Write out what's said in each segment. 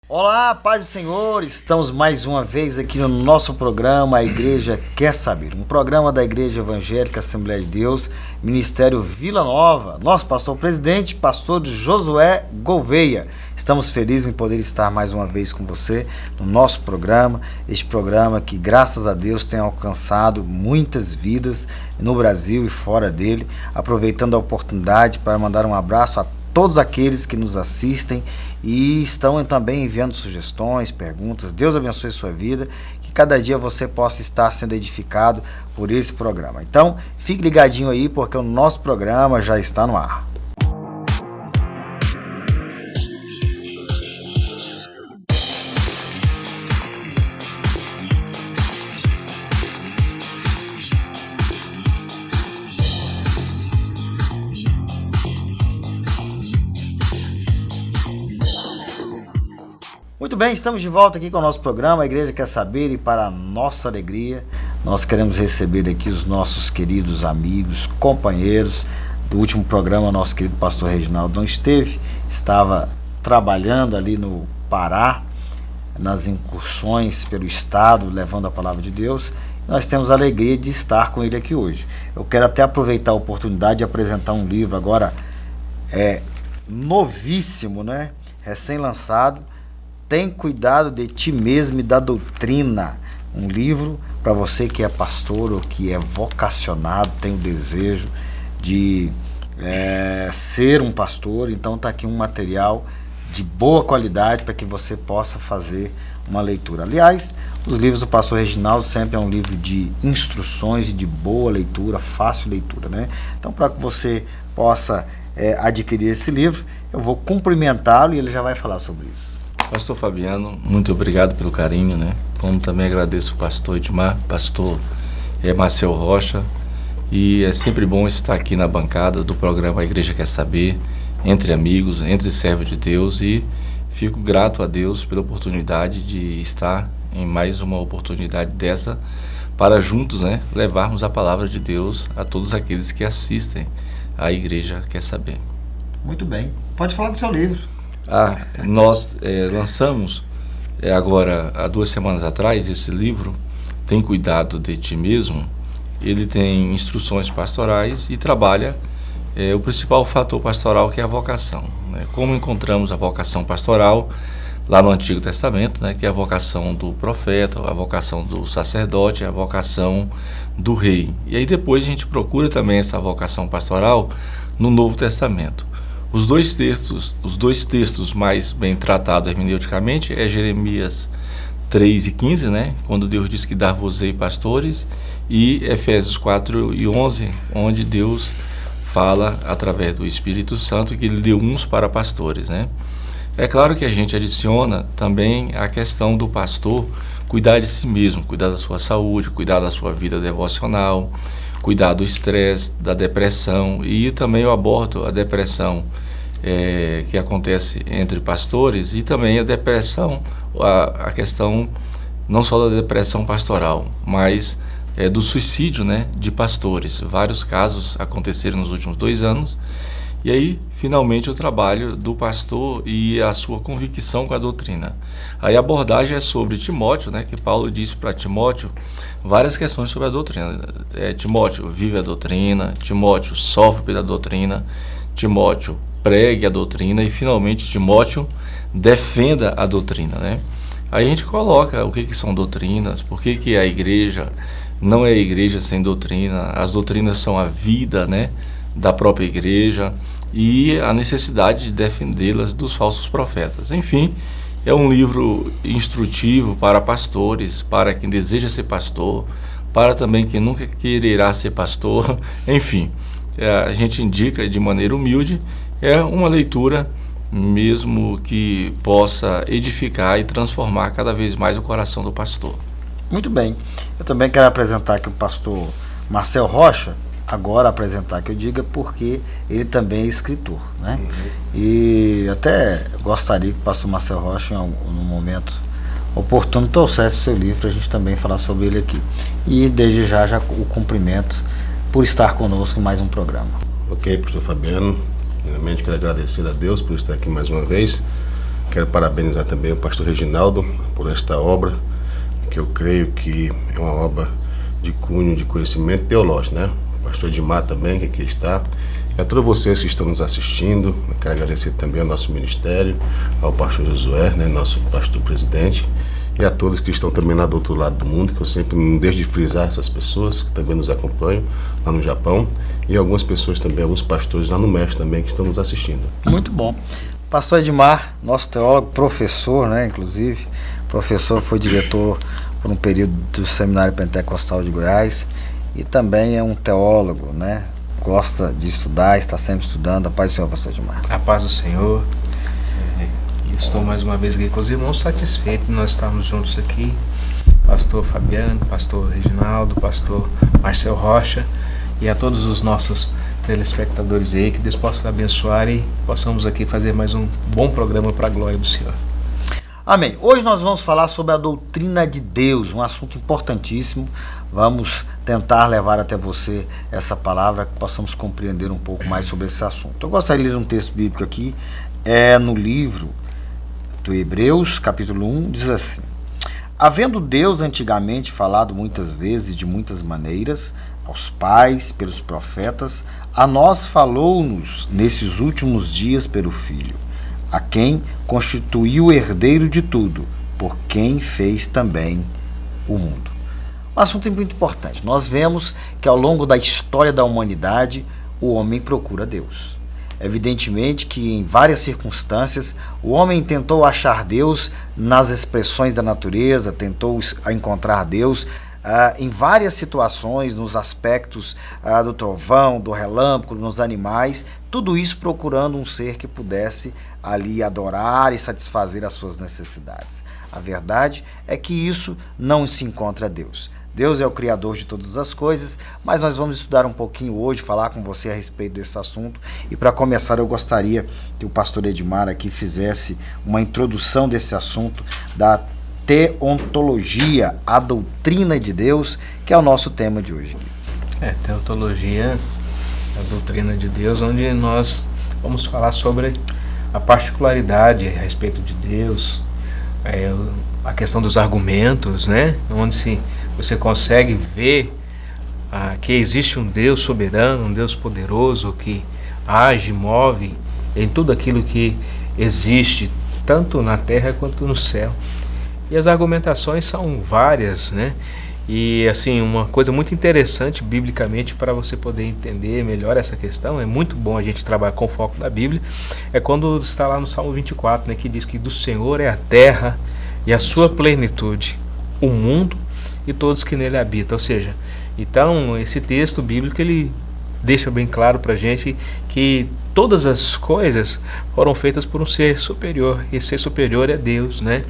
Olá, paz do Senhor, estamos mais uma vez aqui no nosso programa A Igreja Quer Saber, um programa da Igreja Evangélica Assembleia de Deus, Ministério Vila Nova, nosso pastor-presidente, pastor Josué Gouveia. Estamos felizes em poder estar mais uma vez com você no nosso programa, este programa que graças a Deus tem alcançado muitas vidas no Brasil e fora dele, aproveitando a oportunidade para mandar um abraço a todos aqueles que nos assistem e estão também enviando sugestões, perguntas. Deus abençoe sua vida, que cada dia você possa estar sendo edificado por esse programa. Então, fique ligadinho aí, porque o nosso programa já está no ar. Muito bem, estamos de volta aqui com o nosso programa, a Igreja Quer Saber, e para a nossa alegria, nós queremos receber aqui os nossos queridos amigos, companheiros do último programa. Nosso querido pastor Reginaldo não esteve, estava trabalhando ali no Pará, nas incursões pelo estado, levando a palavra de Deus. Nós temos a alegria de estar com ele aqui hoje. Eu quero até aproveitar a oportunidade de apresentar um livro agora, novíssimo, né? Recém-lançado, Tem Cuidado de Ti Mesmo e da Doutrina, um livro para você que é pastor ou que é vocacionado, tem o desejo de ser um pastor. Então está aqui um material de boa qualidade para que você possa fazer uma leitura. Aliás, os livros do pastor Reginaldo sempre é um livro de instruções e de boa leitura, fácil leitura, né? Então, para que você possa adquirir esse livro, eu vou cumprimentá-lo e ele já vai falar sobre isso. Pastor Fabiano, muito obrigado pelo carinho, né? Como também agradeço o pastor Edmar, pastor Marcel Rocha, e é sempre bom estar aqui na bancada do programa A Igreja Quer Saber, entre amigos, entre servos de Deus, e fico grato a Deus pela oportunidade de estar em mais uma oportunidade dessa, para juntos, né, levarmos a palavra de Deus a todos aqueles que assistem à Igreja Quer Saber. Muito bem, pode falar do seu livro. Nós lançamos agora, há 2 semanas atrás, esse livro, Tem Cuidado de Ti Mesmo. Ele tem instruções pastorais e trabalha o principal fator pastoral, que é a vocação, né? Como encontramos a vocação pastoral lá no Antigo Testamento, né? Que é a vocação do profeta, a vocação do sacerdote, a vocação do rei. E aí depois a gente procura também essa vocação pastoral no Novo Testamento. Os dois textos mais bem tratados hermeneuticamente é Jeremias 3 e 15, né? Quando Deus diz que dar-vos-ei pastores, e Efésios 4 e 11, onde Deus fala através do Espírito Santo que Ele deu uns para pastores, né? É claro que a gente adiciona também a questão do pastor cuidar de si mesmo, cuidar da sua saúde, cuidar da sua vida devocional, cuidar do estresse, da depressão, e também eu abordo a depressão que acontece entre pastores, e também a depressão, a questão não só da depressão pastoral, mas do suicídio, né, de pastores. Vários casos aconteceram nos últimos 2 anos, e aí finalmente o trabalho do pastor e a sua convicção com a doutrina. Aí a abordagem é sobre Timóteo, né, que Paulo disse para Timóteo várias questões sobre a doutrina. Timóteo, vive a doutrina. Timóteo, sofre pela doutrina. Timóteo, pregue a doutrina. E finalmente Timóteo, defenda a doutrina, né? Aí a gente coloca o que são doutrinas, por que a igreja não é igreja sem doutrina. As doutrinas são a vida, né, da própria igreja, e a necessidade de defendê-las dos falsos profetas. Enfim, é um livro instrutivo para pastores, para quem deseja ser pastor, para também quem nunca quererá ser pastor. Enfim, a gente indica de maneira humilde, é uma leitura mesmo que possa edificar e transformar cada vez mais o coração do pastor. Muito bem, eu também quero apresentar aqui o pastor Marcel Rocha, agora apresentar que eu diga, porque ele também é escritor, né? E até gostaria que o pastor Marcel Rocha, num momento oportuno, trouxesse o seu livro para a gente também falar sobre ele aqui. E desde já o cumprimento por estar conosco em mais um programa. Ok, pastor Fabiano, primeiramente quero agradecer a Deus por estar aqui mais uma vez. quero parabenizar também o pastor Reginaldo por esta obra, que eu creio que é uma obra de cunho de conhecimento teológico, né? O pastor Edmar também, que aqui está. E a todos vocês que estão nos assistindo, eu quero agradecer também ao nosso ministério, ao pastor Josué, né, nosso pastor presidente, e a todos que estão também lá do outro lado do mundo, que eu sempre não deixo de frisar essas pessoas que também nos acompanham lá no Japão, e algumas pessoas também, alguns pastores lá no México também que estão nos assistindo. Muito bom. Pastor Edmar, nosso teólogo, professor, né, inclusive, professor, foi diretor por um período do Seminário Pentecostal de Goiás e também é um teólogo, né, gosta de estudar, está sempre estudando. A paz do Senhor, pastor Edmar. A paz do Senhor. Estou mais uma vez aqui com os irmãos, satisfeitos de nós estarmos juntos aqui. Pastor Fabiano, pastor Reginaldo, pastor Marcel Rocha e a todos os nossos telespectadores aí, que Deus possa abençoar e possamos aqui fazer mais um bom programa para a glória do Senhor. Amém. Hoje nós vamos falar sobre a doutrina de Deus, um assunto importantíssimo. Vamos tentar levar até você essa palavra, que possamos compreender um pouco mais sobre esse assunto. Eu gostaria de ler um texto bíblico aqui, no livro do Hebreus, capítulo 1, diz assim: havendo Deus antigamente falado muitas vezes, de muitas maneiras, aos pais, pelos profetas, a nós falou-nos nesses últimos dias pelo Filho, a quem constituiu o herdeiro de tudo, por quem fez também o mundo. Um assunto muito importante. Nós vemos que ao longo da história da humanidade, o homem procura Deus. Evidentemente que em várias circunstâncias o homem tentou achar Deus nas expressões da natureza, tentou encontrar Deus em várias situações, nos aspectos do trovão, do relâmpago, nos animais, tudo isso procurando um ser que pudesse ali adorar e satisfazer as suas necessidades. A verdade é que isso não se encontra Deus. Deus é o Criador de todas as coisas, mas nós vamos estudar um pouquinho hoje, falar com você a respeito desse assunto. E para começar, eu gostaria que o pastor Edmar aqui fizesse uma introdução desse assunto da teontologia, a doutrina de Deus, que é o nosso tema de hoje. Teontologia, a doutrina de Deus, onde nós vamos falar sobre a particularidade a respeito de Deus, a questão dos argumentos, né? Onde você consegue ver que existe um Deus soberano, um Deus poderoso que age, move em tudo aquilo que existe, tanto na terra quanto no céu. E as argumentações são várias, né? E assim, uma coisa muito interessante biblicamente para você poder entender melhor essa questão, é muito bom a gente trabalhar com o foco da Bíblia, é quando está lá no Salmo 24, né, que diz que do Senhor é a terra e a sua plenitude, o mundo e todos que nele habitam. Ou seja, então esse texto bíblico ele deixa bem claro para a gente que todas as coisas foram feitas por um ser superior, e esse ser superior é Deus, né?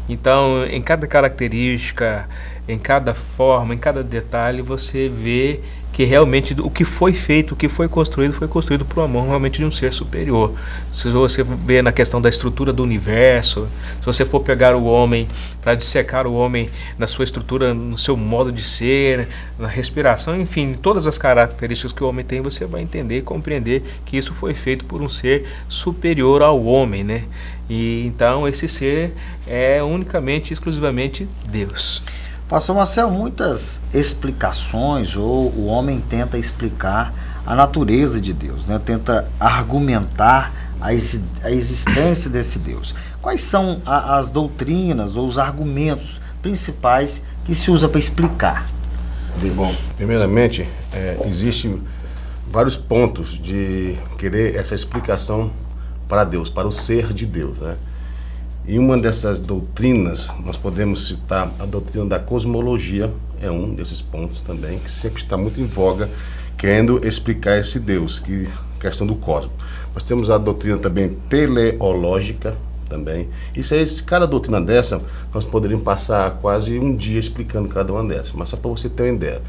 Então, em cada característica, em cada forma, em cada detalhe, você vê que realmente o que foi feito, o que foi construído por uma mão realmente de um ser superior. Se você vê na questão da estrutura do universo, se você for pegar o homem, para dissecar o homem na sua estrutura, no seu modo de ser, na respiração, enfim, todas as características que o homem tem, você vai entender e compreender que isso foi feito por um ser superior ao homem, né? E então esse ser é unicamente, exclusivamente Deus. Pastor Marcel, muitas explicações, ou o homem tenta explicar a natureza de Deus, né? Tenta argumentar a existência desse Deus. Quais são as doutrinas ou os argumentos principais que se usa para explicar Deus? Bom, primeiramente, existem vários pontos de querer essa explicação para Deus, para o ser de Deus, né? E uma dessas doutrinas, nós podemos citar a doutrina da cosmologia, é um desses pontos também, que sempre está muito em voga, querendo explicar esse Deus, questão do cosmos. Nós temos a doutrina também teleológica, também. Isso aí, cada doutrina dessa, nós poderíamos passar quase um dia explicando cada uma dessas, mas só para você ter uma ideia.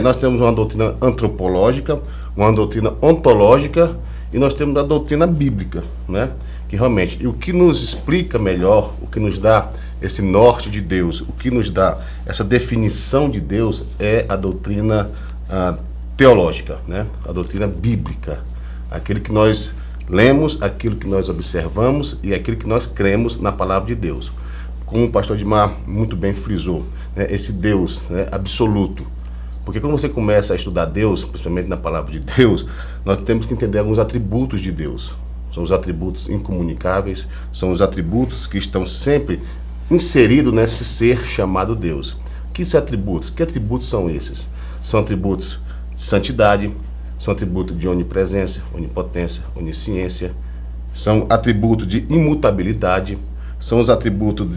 Nós temos uma doutrina antropológica, uma doutrina ontológica, e nós temos a doutrina bíblica, né? Que realmente, e o que nos explica melhor, o que nos dá esse norte de Deus, o que nos dá essa definição de Deus é a doutrina teológica, né? A doutrina bíblica, aquele que nós lemos, aquilo que nós observamos e aquilo que nós cremos na palavra de Deus. Como o pastor Edmar muito bem frisou, né, esse Deus, né, absoluto. Porque quando você começa a estudar Deus, principalmente na palavra de Deus, nós temos que entender alguns atributos de Deus. São os atributos incomunicáveis, são os atributos que estão sempre inseridos nesse ser chamado Deus. Que atributos? Que atributos são esses? São atributos de santidade, são atributos de onipresença, onipotência, onisciência, são atributos de imutabilidade, são os atributos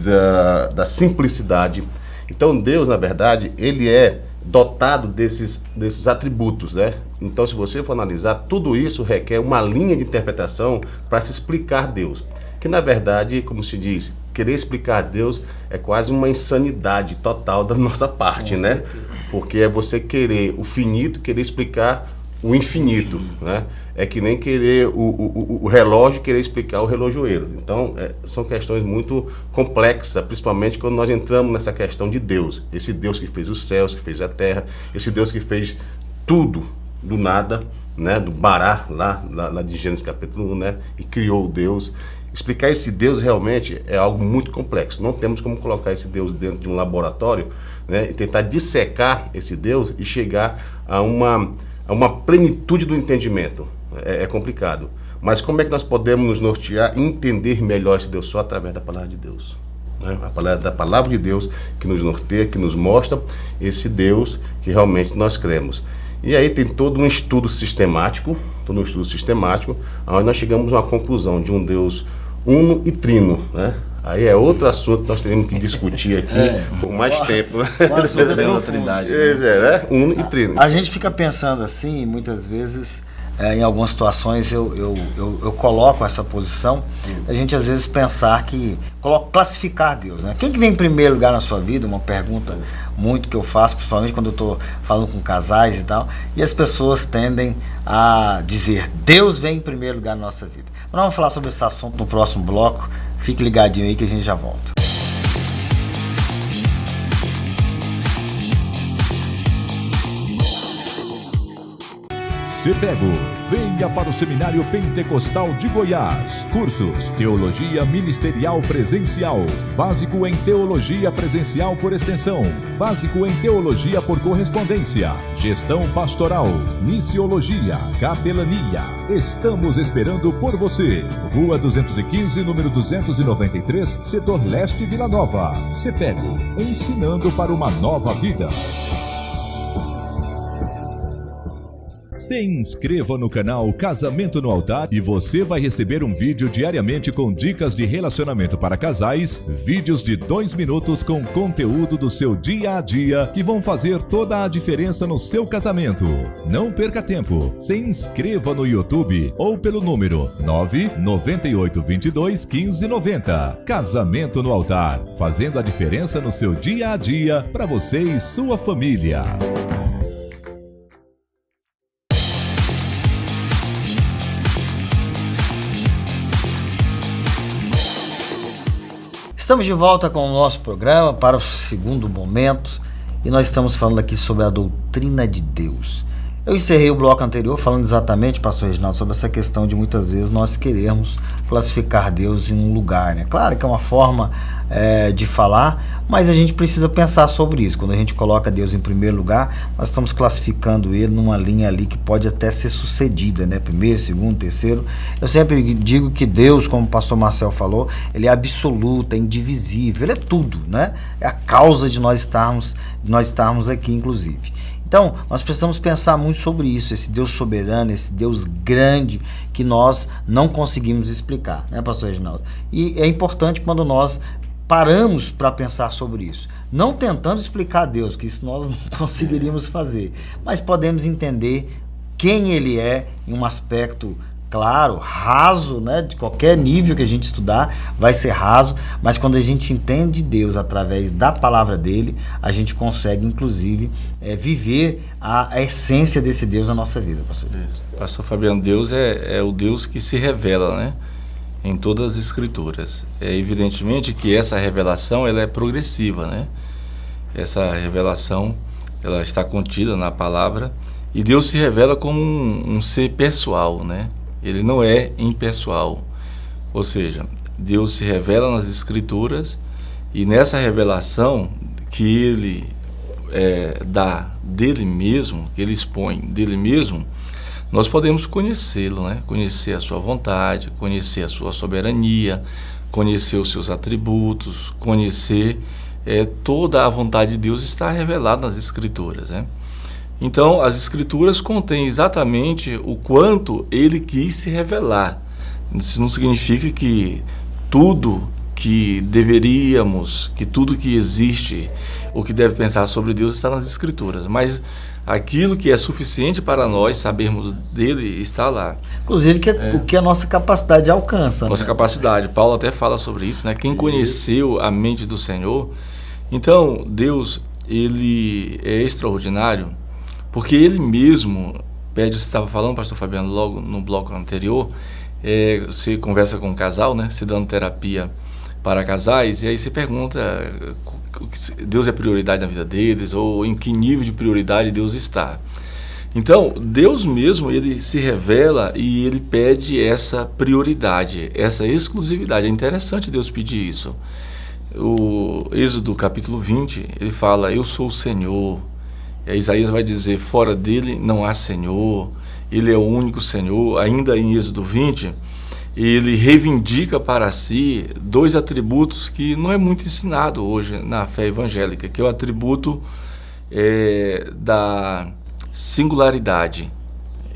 da simplicidade. Então Deus, na verdade, ele é dotado desses atributos, né? Então, se você for analisar, tudo isso requer uma linha de interpretação para se explicar Deus. Que, na verdade, como se diz, querer explicar Deus é quase uma insanidade total da nossa parte, né? Porque é você querer o finito, querer explicar o infinito, né? É que nem querer o relógio, querer explicar o relojoeiro. Então, são questões muito complexas, principalmente quando nós entramos nessa questão de Deus. Esse Deus que fez os céus, que fez a terra, esse Deus que fez tudo do nada, né? Do Bará, lá de Gênesis capítulo 1, né? E criou o Deus. Explicar esse Deus realmente é algo muito complexo. Não temos como colocar esse Deus dentro de um laboratório, né? E tentar dissecar esse Deus e chegar a uma plenitude do entendimento. É complicado. Mas como é que nós podemos nos nortear e entender melhor esse Deus? Só através da palavra de Deus, né? Da palavra de Deus que nos norteia, que nos mostra esse Deus que realmente nós cremos. E aí tem todo um estudo sistemático, onde nós chegamos a uma conclusão de um Deus uno e trino, né? Aí é outro assunto que nós teríamos que discutir aqui por mais tempo. O assunto é profundo. Trindade, né? Uno e trino. A gente fica pensando assim, muitas vezes, em algumas situações eu coloco essa posição, a gente às vezes pensar que, classificar Deus, né? Quem que vem em primeiro lugar na sua vida? Uma pergunta muito que eu faço, principalmente quando eu estou falando com casais e tal, e as pessoas tendem a dizer, Deus vem em primeiro lugar na nossa vida. Mas nós vamos falar sobre esse assunto no próximo bloco, fique ligadinho aí que a gente já volta. CEPEGO, venha para o Seminário Pentecostal de Goiás. Cursos: Teologia Ministerial Presencial, Básico em Teologia Presencial por Extensão, Básico em Teologia por Correspondência, Gestão Pastoral, Missiologia, Capelania. Estamos esperando por você. Rua 215, número 293, Setor Leste, Vila Nova. CEPEGO, ensinando para uma nova vida. Se inscreva no canal Casamento no Altar e você vai receber um vídeo diariamente com dicas de relacionamento para casais, vídeos de 2 minutos com conteúdo do seu dia a dia que vão fazer toda a diferença no seu casamento. Não perca tempo, se inscreva no YouTube ou pelo número 998221590. Casamento no Altar, fazendo a diferença no seu dia a dia para você e sua família. Estamos de volta com o nosso programa para o segundo momento e nós estamos falando aqui sobre a doutrina de Deus. Eu encerrei o bloco anterior falando exatamente, pastor Reginaldo, sobre essa questão de muitas vezes nós queremos classificar Deus em um lugar, né? Claro que é uma forma de falar, mas a gente precisa pensar sobre isso. Quando a gente coloca Deus em primeiro lugar, nós estamos classificando ele numa linha ali que pode até ser sucedida, né? Primeiro, segundo, terceiro. Eu sempre digo que Deus, como o pastor Marcel falou, ele é absoluto, é indivisível, ele é tudo, né? É a causa de nós estarmos aqui, inclusive. Então, nós precisamos pensar muito sobre isso, esse Deus soberano, esse Deus grande que nós não conseguimos explicar, né, pastor Reginaldo? E é importante quando nós paramos para pensar sobre isso, não tentando explicar Deus, que isso nós não conseguiríamos fazer, mas podemos entender quem ele é em um aspecto claro, raso, né? De qualquer nível que a gente estudar vai ser raso, mas quando a gente entende Deus através da palavra dele, a gente consegue inclusive viver a essência desse Deus na nossa vida, pastor. Pastor Fabiano, Deus é o Deus que se revela, né? Em todas as escrituras. É evidentemente que essa revelação ela é progressiva, né? Essa revelação ela está contida na palavra e Deus se revela como um ser pessoal, né? ele não é impessoal. Ou seja, Deus se revela nas Escrituras, e nessa revelação que ele dá dele mesmo, que ele expõe dele mesmo, nós podemos conhecê-lo, né? Conhecer a sua vontade, conhecer a sua soberania, conhecer os seus atributos, conhecer toda a vontade de Deus está revelada nas Escrituras, né? Então, as Escrituras contêm exatamente o quanto ele quis se revelar. Isso não significa que tudo que deveríamos, que tudo que existe, o que deve pensar sobre Deus está nas Escrituras, mas aquilo que é suficiente para nós sabermos dele está lá. Inclusive o que a nossa capacidade alcança. Nossa capacidade. Paulo até fala sobre isso, né? Quem conheceu a mente do Senhor. Então, Deus, ele é extraordinário, porque ele mesmo pede, você estava falando, pastor Fabiano, logo no bloco anterior, você conversa com um casal, né? Se dando terapia para casais, e aí você pergunta, Deus é prioridade na vida deles, ou em que nível de prioridade Deus está. Então, Deus mesmo, ele se revela e ele pede essa prioridade, essa exclusividade. É interessante Deus pedir isso. O Êxodo capítulo 20, ele fala, eu sou o Senhor. E Isaías vai dizer, fora dele não há Senhor, ele é o único Senhor. Ainda em Êxodo 20, ele reivindica para si dois atributos que não é muito ensinado hoje na fé evangélica, que é o atributo da singularidade.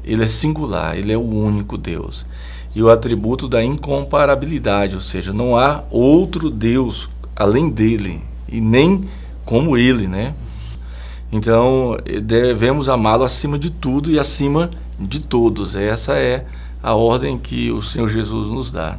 Ele é singular, ele é o único Deus. E o atributo da incomparabilidade, ou seja, não há outro Deus além dele, e nem como ele, né? Então, devemos amá-lo acima de tudo e acima de todos. Essa é a ordem que o Senhor Jesus nos dá.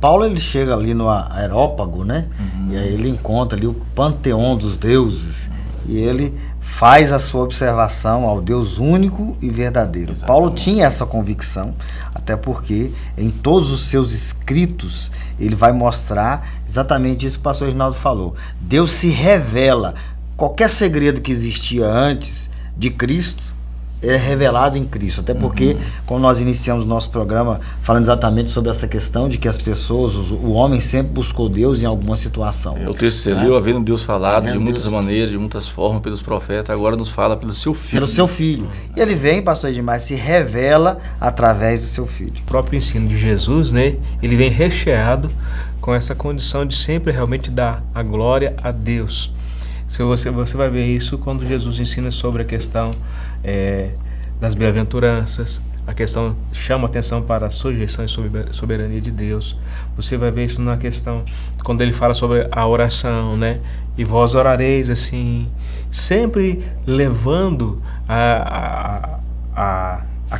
Paulo, ele chega ali no Areópago, né? E aí ele encontra ali o panteão dos deuses, e ele faz a sua observação ao Deus único e verdadeiro. Exatamente. Paulo tinha essa convicção, até porque em todos os seus escritos ele vai mostrar exatamente isso que o pastor Reginaldo falou. Deus se revela. Qualquer segredo que existia antes de Cristo é revelado em Cristo, até porque, como nós iniciamos o nosso programa falando exatamente sobre essa questão de que as pessoas, o homem sempre buscou Deus em alguma situação. O texto você leu, havendo Deus falado de muitas maneiras, de muitas formas pelos profetas, agora nos fala pelo seu Filho. Pelo seu Filho. E ele vem, pastor Edmar, se revela através do seu Filho. O próprio ensino de Jesus, né, ele vem recheado com essa condição de sempre realmente dar a glória a Deus. Você vai ver isso quando Jesus ensina sobre a questão das bem-aventuranças, a questão chama atenção para a sujeição e soberania de Deus. Você vai ver isso na questão quando ele fala sobre a oração, né? E vós orareis assim, sempre levando a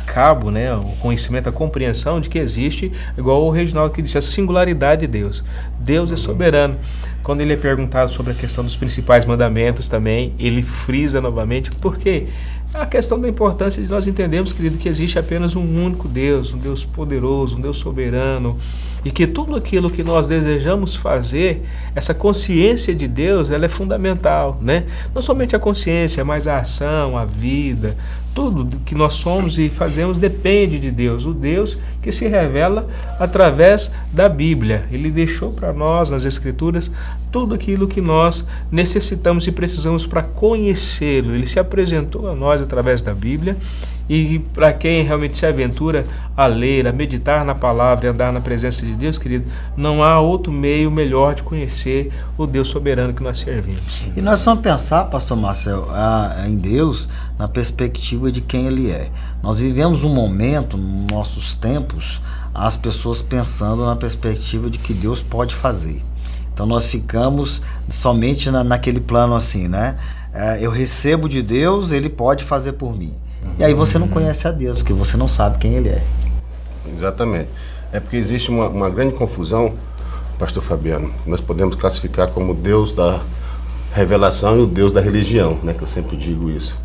cabo, né, o conhecimento, a compreensão de que existe, igual o Reginaldo que disse, a singularidade de Deus. Deus é soberano. Quando ele é perguntado sobre a questão dos principais mandamentos também, ele frisa novamente, porque a questão da importância de nós entendermos, querido, que existe apenas um único Deus, um Deus poderoso, um Deus soberano, e que tudo aquilo que nós desejamos fazer, essa consciência de Deus, ela é fundamental, né? Não somente a consciência, mas a ação, a vida, tudo que nós somos e fazemos depende de Deus, o Deus que se revela através da Bíblia. Ele deixou para nós, nas Escrituras, tudo aquilo que nós necessitamos e precisamos para conhecê-lo. Ele se apresentou a nós através da Bíblia, e para quem realmente se aventura a ler, a meditar na palavra e andar na presença de Deus, querido, não há outro meio melhor de conhecer o Deus soberano que nós servimos. E nós vamos pensar, pastor Marcel, em Deus na perspectiva de quem Ele é. Nós vivemos um momento, nos nossos tempos, as pessoas pensando na perspectiva de que Deus pode fazer. Então nós ficamos somente naquele plano assim, né? Eu recebo de Deus, Ele pode fazer por mim. E aí você não conhece a Deus, porque você não sabe quem Ele é. Exatamente. É porque existe uma grande confusão, pastor Fabiano, que nós podemos classificar como Deus da revelação e o Deus da religião, né? Que eu sempre digo isso.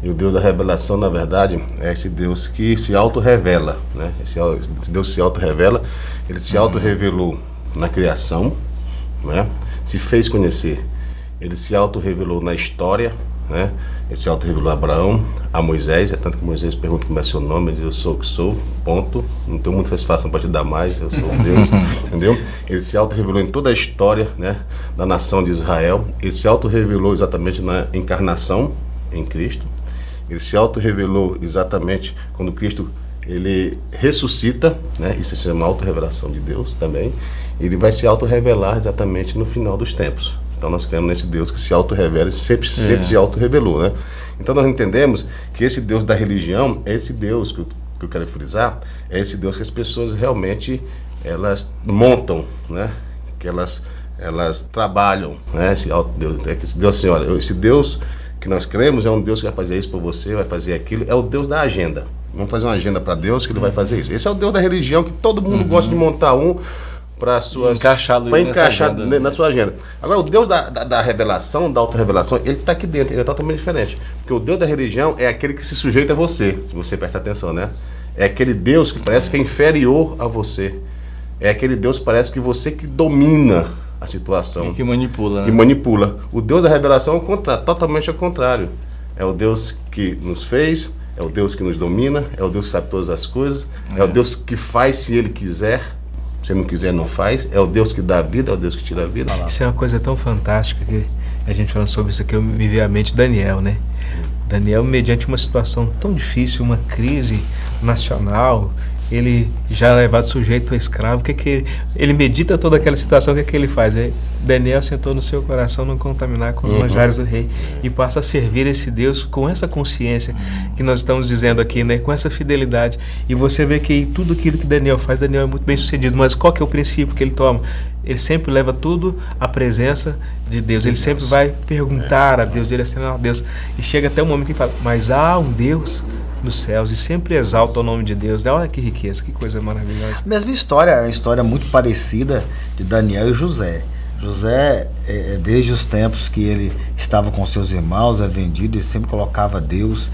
E o Deus da revelação, na verdade, é esse Deus que se auto-revela, né? Esse Deus se auto-revela, Ele se auto-revelou na criação, né? Se fez conhecer. Ele se auto-revelou na história, né? Ele se auto-revelou a Abraão, a Moisés, é tanto que Moisés pergunta como é seu nome, ele diz, eu sou o que sou, ponto, não tenho muita satisfação para te dar mais, eu sou Deus, entendeu? Ele se auto-revelou em toda a história, né, da nação de Israel, ele se auto-revelou exatamente na encarnação em Cristo, ele se auto-revelou exatamente quando Cristo ele ressuscita, né, isso se chama auto-revelação de Deus também, ele vai se auto-revelar exatamente no final dos tempos. Então nós cremos nesse Deus que se auto-revela e sempre se auto-revelou, né? Então nós entendemos que esse Deus da religião é esse Deus que eu quero frisar, é esse Deus que as pessoas realmente elas montam, né? Que elas trabalham, né? Esse Deus, esse Deus, Senhora, esse Deus que nós cremos é um Deus que vai fazer isso por você, vai fazer aquilo, é o Deus da agenda. Vamos fazer uma agenda para Deus que ele vai fazer isso. Esse é o Deus da religião que todo mundo gosta de montar para encaixar na sua agenda. Agora, o Deus da revelação, da auto-revelação, ele está aqui dentro, ele é totalmente diferente. Porque o Deus da religião é aquele que se sujeita a você, se você prestar atenção, né? É aquele Deus que parece que é inferior a você. É aquele Deus que parece que você que domina a situação. E que manipula, né? Que manipula. O Deus da revelação é o contrário, totalmente ao contrário. É o Deus que nos fez, é o Deus que nos domina, é o Deus que sabe todas as coisas, é o Deus que faz se ele quiser. Se não quiser, não faz. É o Deus que dá a vida, é o Deus que tira a vida. Isso é uma coisa tão fantástica que a gente falando sobre isso aqui, eu me veio à mente Daniel, né? Daniel, mediante uma situação tão difícil, uma crise nacional, ele já é levado sujeito a escravo, ele medita toda aquela situação, o que ele faz? Daniel sentou no seu coração não contaminar com os manjares do rei e passa a servir esse Deus com essa consciência que nós estamos dizendo aqui, né? Com essa fidelidade. E você vê que tudo aquilo que Daniel faz, Daniel é muito bem sucedido, mas qual que é o princípio que ele toma? Ele sempre leva tudo à presença de Deus, ele sempre vai perguntar a Deus, direcionar a Deus, e chega até um momento que ele fala, mas há um Deus nos céus, e sempre exalta o nome de Deus. Olha que riqueza, que coisa maravilhosa. Mesma história, é uma história muito parecida de Daniel e José. José, desde os tempos que ele estava com seus irmãos, é vendido, ele sempre colocava Deus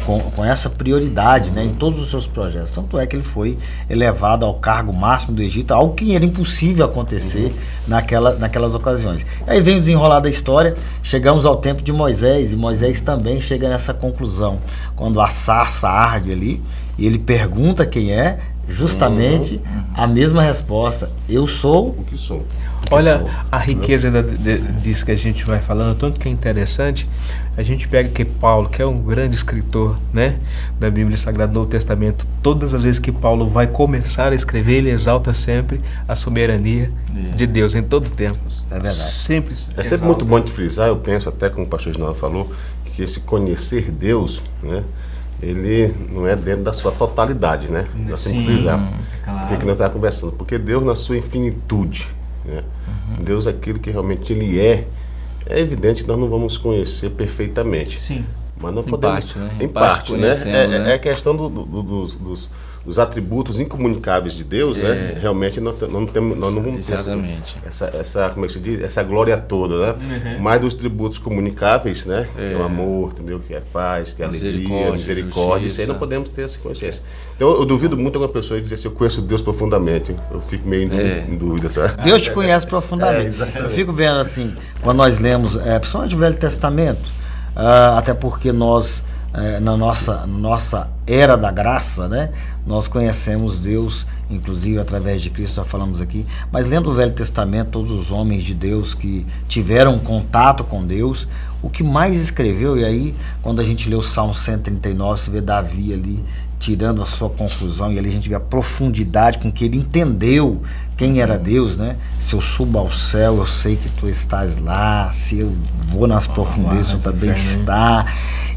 com essa prioridade, né, em todos os seus projetos. Tanto é que ele foi elevado ao cargo máximo do Egito, algo que era impossível acontecer naquelas ocasiões. Aí vem o desenrolar da história, chegamos ao tempo de Moisés, e Moisés também chega nessa conclusão. Quando a sarça arde ali, e ele pergunta quem é, justamente a mesma resposta, eu sou o que sou. Olha a riqueza disso que a gente vai falando, tanto que é interessante. A gente pega que Paulo, que é um grande escritor, né, da Bíblia Sagrada do Novo Testamento, todas as vezes que Paulo vai começar a escrever, ele exalta sempre a soberania de Deus em todo o tempo. É verdade. Sempre é sempre muito bom de frisar, eu penso até como o pastor Ginaldo falou, que esse conhecer Deus, né, ele não é dentro da sua totalidade, né? Nós temos que frisar. Claro. Porque nós estávamos conversando, porque Deus na sua infinitude, né? Deus aquilo que realmente ele é evidente que nós não vamos conhecer perfeitamente. Sim. Mas não podemos. Em parte, né? É questão dos atributos incomunicáveis de Deus, né? Realmente nós não vamos ter essa, como é que se diz? Essa glória toda, né? Mas dos tributos comunicáveis, né? Que é o amor, entendeu? Que é a paz, que é a alegria, misericórdia. Isso aí não podemos ter essa consciência. Então eu duvido muito alguma pessoa dizer assim, eu conheço Deus profundamente. Eu fico meio em dúvida, sabe? Deus te conhece profundamente. Eu fico vendo assim, quando nós lemos, principalmente o Velho Testamento, até porque nós, na nossa era da graça, né, nós conhecemos Deus, inclusive através de Cristo, já falamos aqui, mas lendo o Velho Testamento, todos os homens de Deus que tiveram contato com Deus, o que mais escreveu, e aí quando a gente lê o Salmo 139, você vê Davi ali tirando a sua conclusão, e ali a gente vê a profundidade com que ele entendeu quem era Deus, né? Se eu subo ao céu, eu sei que tu estás lá, se eu vou nas profundezas, tu também está.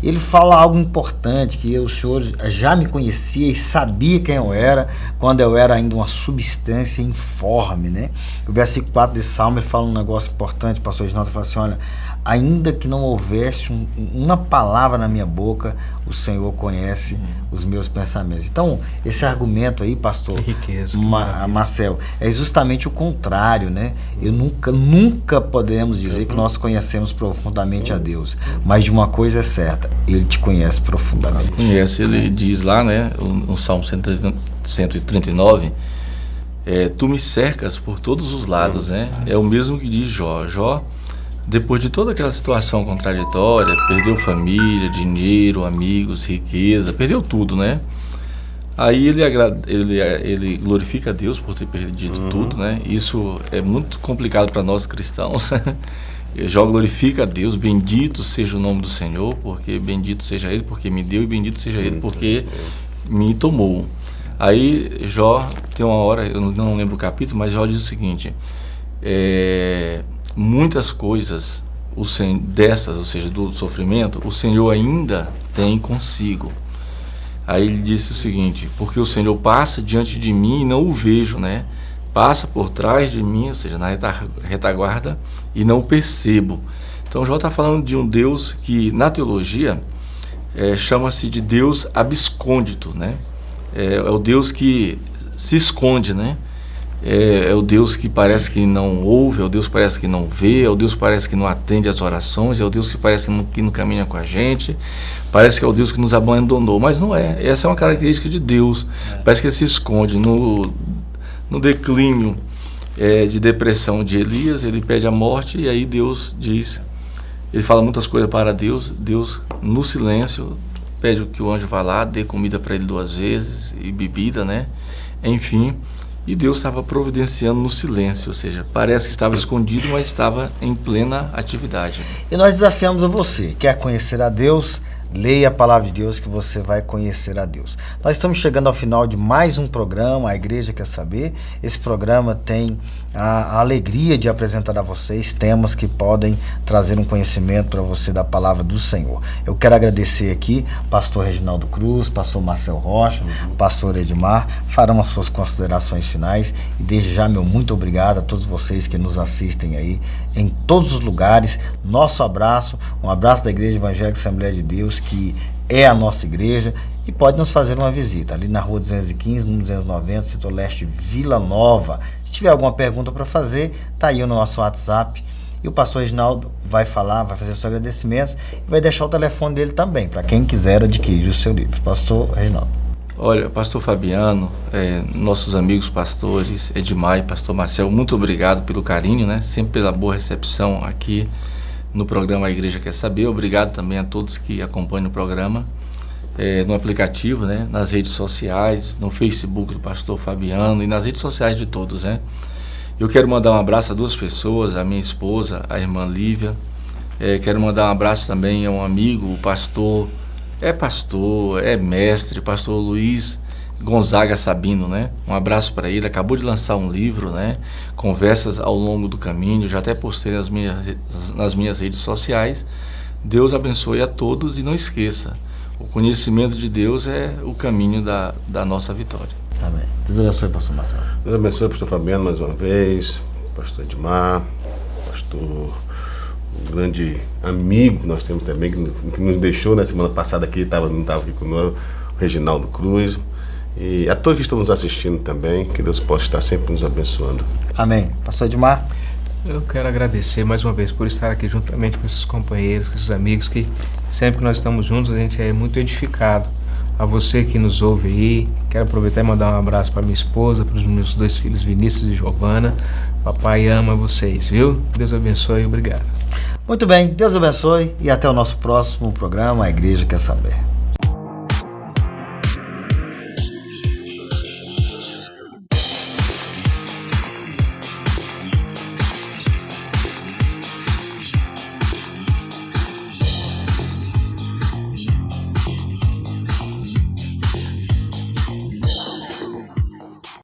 Ele fala algo importante, que o Senhor já me conhecia e sabia quem eu era, quando eu era ainda uma substância informe, né? O versículo 4 desse Salmo, ele fala um negócio importante, o pastor Reginaldo fala assim, olha, ainda que não houvesse uma palavra na minha boca, o Senhor conhece os meus pensamentos. Então, esse argumento aí, pastor Marcel, é justamente o contrário, né? Eu nunca podemos dizer que nós conhecemos profundamente a Deus, mas de uma coisa é certa, Ele te conhece profundamente. Conhece, ele diz lá, né, no Salmo 139, tu me cercas por todos os lados, né? É o mesmo que diz Jó. Jó depois de toda aquela situação contraditória, perdeu família, dinheiro, amigos, riqueza, perdeu tudo, né? Aí ele glorifica a Deus por ter perdido tudo, né? Isso é muito complicado para nós cristãos. Jó glorifica a Deus, bendito seja o nome do Senhor, porque bendito seja Ele porque me deu, e bendito seja Ele porque me tomou. Aí Jó tem uma hora, eu não lembro o capítulo, mas Jó diz o seguinte: muitas coisas dessas, ou seja, do sofrimento, o Senhor ainda tem consigo. Aí ele disse o seguinte: porque o Senhor passa diante de mim e não o vejo, né? Passa por trás de mim, ou seja, na retaguarda, e não o percebo. Então Jó está falando de um Deus que na teologia chama-se de Deus abscôndito, né? É o Deus que se esconde, né? É o Deus que parece que não ouve, é o Deus que parece que não vê, é o Deus que parece que não atende às orações, é o Deus que parece que não caminha com a gente, parece que é o Deus que nos abandonou, mas não é. Essa é uma característica de Deus. Parece que ele se esconde. No declínio de depressão de Elias, ele pede a morte, e aí Deus diz, ele fala muitas coisas para Deus, Deus no silêncio pede que o anjo vá lá, dê comida para ele 2 vezes e bebida, né? Enfim, e Deus estava providenciando no silêncio, ou seja, parece que estava escondido, mas estava em plena atividade. E nós desafiamos a você, quer conhecer a Deus? Leia a palavra de Deus que você vai conhecer a Deus. Nós estamos chegando ao final de mais um programa, A Igreja Quer Saber. Esse programa tem a alegria de apresentar a vocês temas que podem trazer um conhecimento para você da palavra do Senhor. Eu quero agradecer aqui pastor Reginaldo Cruz, pastor Marcel Rocha, pastor Edmar, farão as suas considerações finais, e desde já meu muito obrigado a todos vocês que nos assistem aí em todos os lugares. Nosso abraço, um abraço da Igreja Evangélica Assembleia de Deus, que é a nossa igreja, e pode nos fazer uma visita ali na rua 215, no 290, setor leste, Vila Nova. Se tiver alguma pergunta para fazer, tá aí o nosso WhatsApp, e o pastor Reginaldo vai falar, vai fazer seus agradecimentos, e vai deixar o telefone dele também, para quem quiser adquirir o seu livro. Pastor Reginaldo. Olha, pastor Fabiano, nossos amigos pastores, Edmar e pastor Marcel, muito obrigado pelo carinho, né? Sempre pela boa recepção aqui no programa A Igreja Quer Saber. Obrigado também a todos que acompanham o programa no aplicativo, né? Nas redes sociais, no Facebook do pastor Fabiano e nas redes sociais de todos, né? Eu quero mandar um abraço a 2 pessoas, a minha esposa, a irmã Lívia. Quero mandar um abraço também a um amigo, o pastor, mestre, pastor Luiz Gonzaga Sabino, né? Um abraço para ele, acabou de lançar um livro, né? Conversas ao longo do caminho, já até postei nas minhas redes sociais. Deus abençoe a todos, e não esqueça, o conhecimento de Deus é o caminho da nossa vitória. Amém. Deus abençoe, pastor Marcelo. Deus abençoe, pastor Fabiano, mais uma vez, pastor Edmar, pastor, um grande amigo que nós temos também, que nos deixou na semana passada aqui, não estava aqui conosco, o Reginaldo Cruz. E a todos que estão nos assistindo também, que Deus possa estar sempre nos abençoando. Amém. Pastor Edmar. Eu quero agradecer mais uma vez por estar aqui juntamente com esses companheiros, com esses amigos, que sempre que nós estamos juntos a gente é muito edificado. A você que nos ouve aí, quero aproveitar e mandar um abraço para minha esposa, para os meus 2 filhos, Vinícius e Giovana. Papai ama vocês, viu? Deus abençoe e obrigado. Muito bem, Deus abençoe, e até o nosso próximo programa, A Igreja Quer Saber.